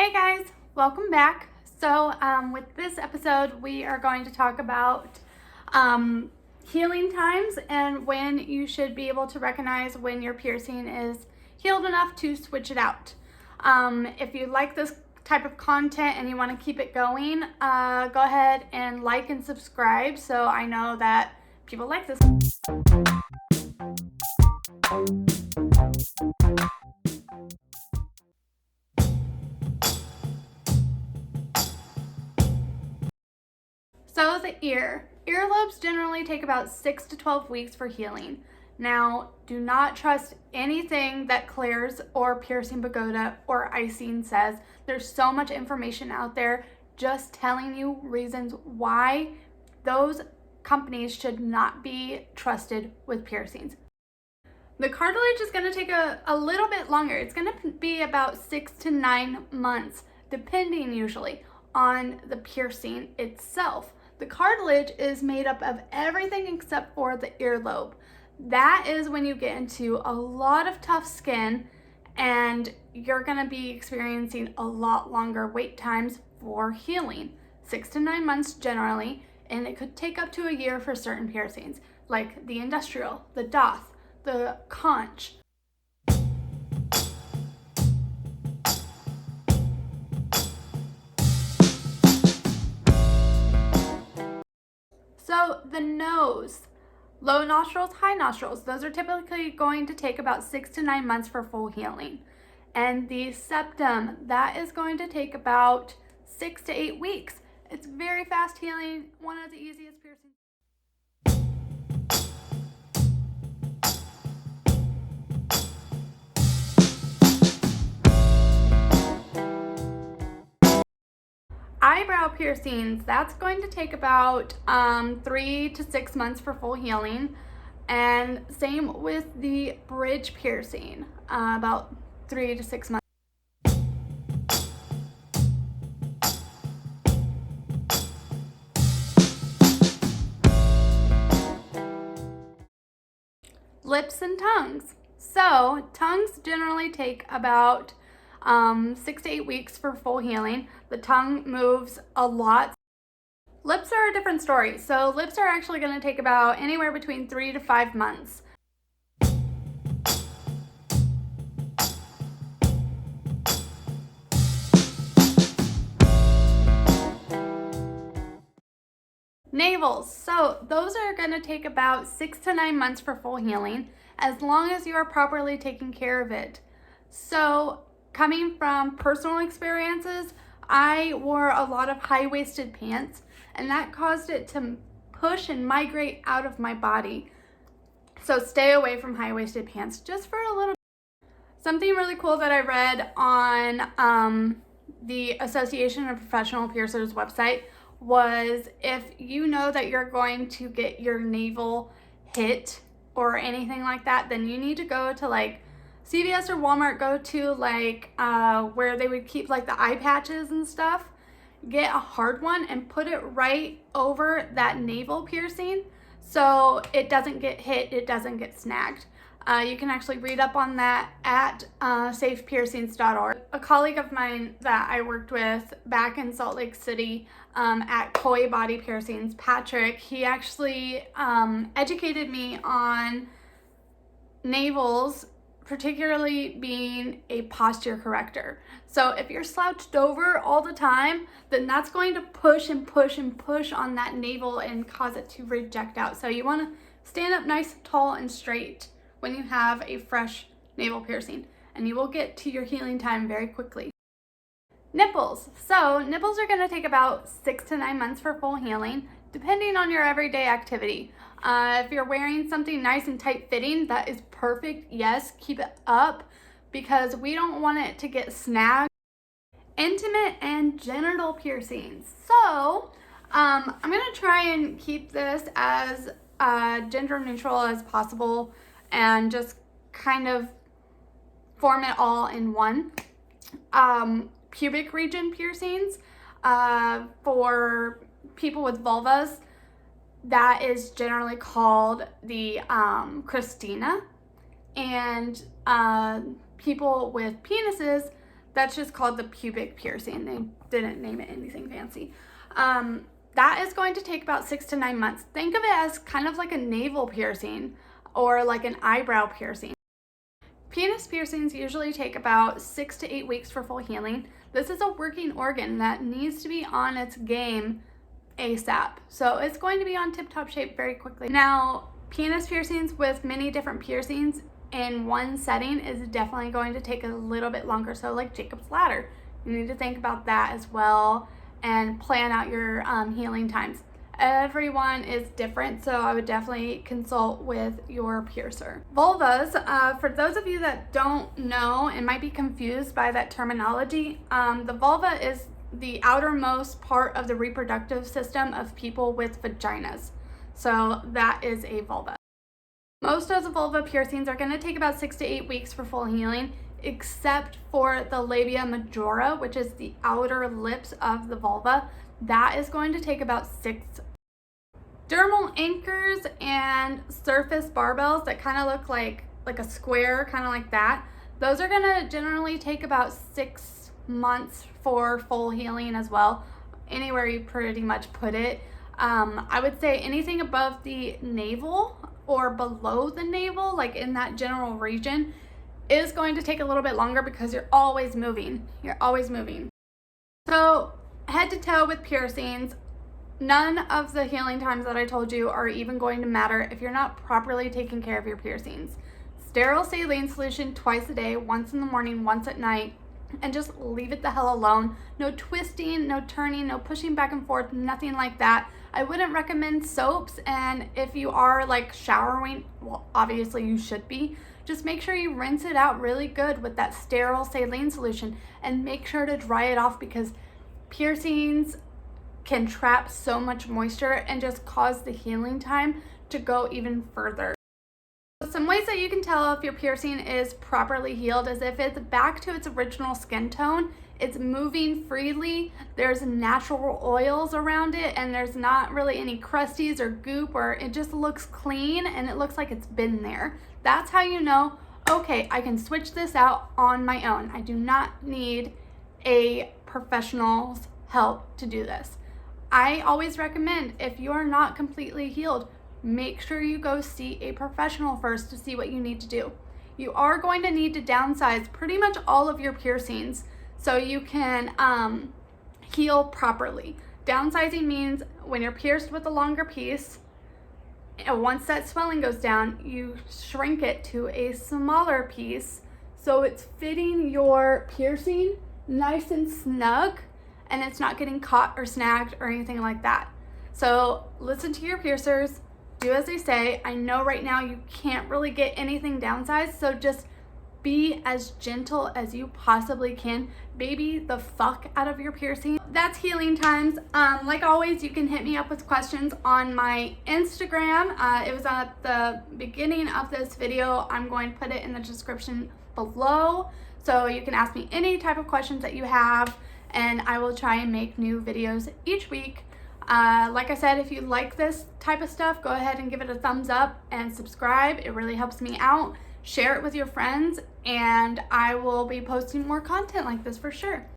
Hey guys, welcome back. With this episode, we are going to talk about healing times and when you should be able to recognize when your piercing is healed enough to switch it out. If you like this type of content and you want to keep it going, go ahead and like and subscribe so I know that people like this. So the ear. Earlobes generally take about 6 to 12 weeks for healing. Now, do not trust anything that Claire's or Piercing Pagoda or Icing says. There's so much information out there just telling you reasons why those companies should not be trusted with piercings. The cartilage is going to take a little bit longer. It's going to be about 6 to 9 months, depending usually on the piercing itself. The cartilage is made up of everything except for the earlobe. That is when you get into a lot of tough skin and you're going to be experiencing a lot longer wait times for healing. 6 to 9 months generally, and it could take up to a year for certain piercings, like the industrial, the doth, the conch. So the nose, low nostrils, high nostrils, those are typically going to take about 6 to 9 months for full healing. And the septum, that is going to take about 6 to 8 weeks. It's very fast healing, one of the easiest piercings. Eyebrow piercings, that's going to take about 3 to 6 months for full healing. And same with the bridge piercing, about 3 to 6 months. Lips and tongues. So tongues generally take about 6 to 8 weeks for full healing. The tongue moves a lot. Lips are a different story. So lips are actually going to take about anywhere between 3 to 5 months. Navels. So those are going to take about 6 to 9 months for full healing, as long as you are properly taking care of it. So coming from personal experiences, I wore a lot of high-waisted pants, and that caused it to push and migrate out of my body. So stay away from high-waisted pants just for a little. Something really cool that I read on the Association of Professional Piercers website was, if you know that you're going to get your navel hit or anything like that, then you need to go to like CVS or Walmart, go to like where they would keep like the eye patches and stuff, get a hard one and put it right over that navel piercing so it doesn't get hit, it doesn't get snagged. You can actually read up on that at safepiercings.org. A colleague of mine that I worked with back in Salt Lake City at Koi Body Piercings, Patrick, he actually educated me on navels, particularly being a posture corrector. So if you're slouched over all the time, then that's going to push and push and push on that navel and cause it to reject out. So you want to stand up nice, tall, and straight when you have a fresh navel piercing, and you will get to your healing time very quickly. Nipples. So nipples are going to take about 6 to 9 months for full healing, depending on your everyday activity. If you're wearing something nice and tight fitting, that is perfect. Yes, keep it up because we don't want it to get snagged. Intimate and genital piercings. So I'm going to try and keep this as gender neutral as possible and just kind of form it all in one. Pubic region piercings for people with vulvas, that is generally called the Christina, and people with penises, That's just called the pubic piercing. They didn't name it anything fancy. That is going to take about 6 to 9 months. Think of it as kind of like a navel piercing or like an eyebrow piercing. Penis piercings usually take about 6 to 8 weeks for full healing. This is a working organ that needs to be on its game ASAP. So it's going to be on tip-top shape very quickly. Now, penis piercings with many different piercings in one setting is definitely going to take a little bit longer. So like Jacob's Ladder, you need to think about that as well and plan out your healing times. Everyone is different, so I would definitely consult with your piercer. Vulvas, for those of you that don't know and might be confused by that terminology, the vulva is the outermost part of the reproductive system of people with vaginas. So that is a vulva. Most of the vulva piercings are going to take about 6 to 8 weeks for full healing, except for the labia majora, which is the outer lips of the vulva. That is going to take about 6. Dermal anchors and surface barbells that kind of look like a square, kind of like that, those are going to generally take about 6 months for full healing as well, anywhere you pretty much put it. I would say anything above the navel or below the navel, like in that general region, is going to take a little bit longer because you're always moving. So head to toe with piercings, none of the healing times that I told you are even going to matter if you're not properly taking care of your piercings. Sterile saline solution twice a day, once in the morning, once at night, and just leave it the hell alone. No twisting, no turning, no pushing back and forth, nothing like that. I wouldn't recommend soaps, and if you are like showering, well, obviously you should be, just make sure you rinse it out really good with that sterile saline solution and make sure to dry it off, because piercings can trap so much moisture and just cause the healing time to go even further. Some ways that you can tell if your piercing is properly healed is if it's back to its original skin tone, it's moving freely, there's natural oils around it, and there's not really any crusties or goop, or it just looks clean and it looks like it's been there. That's how you know, okay, I can switch this out on my own. I do not need a professional's help to do this. I always recommend, if you are not completely healed, make sure you go see a professional first to see what you need to do. You are going to need to downsize pretty much all of your piercings so you can heal properly. Downsizing means when you're pierced with a longer piece, once that swelling goes down, you shrink it to a smaller piece so it's fitting your piercing nice and snug and it's not getting caught or snagged or anything like that. So listen to your piercers, do as they say. I know right now you can't really get anything downsized, so just be as gentle as you possibly can. Baby the fuck out of your piercing. That's healing times. Like always, you can hit me up with questions on my Instagram. It was at the beginning of this video. I'm going to put it in the description below, so you can ask me any type of questions that you have, and I will try and make new videos each week. Like I said, if you like this type of stuff, go ahead and give it a thumbs up and subscribe. It really helps me out. Share it with your friends, and I will be posting more content like this for sure.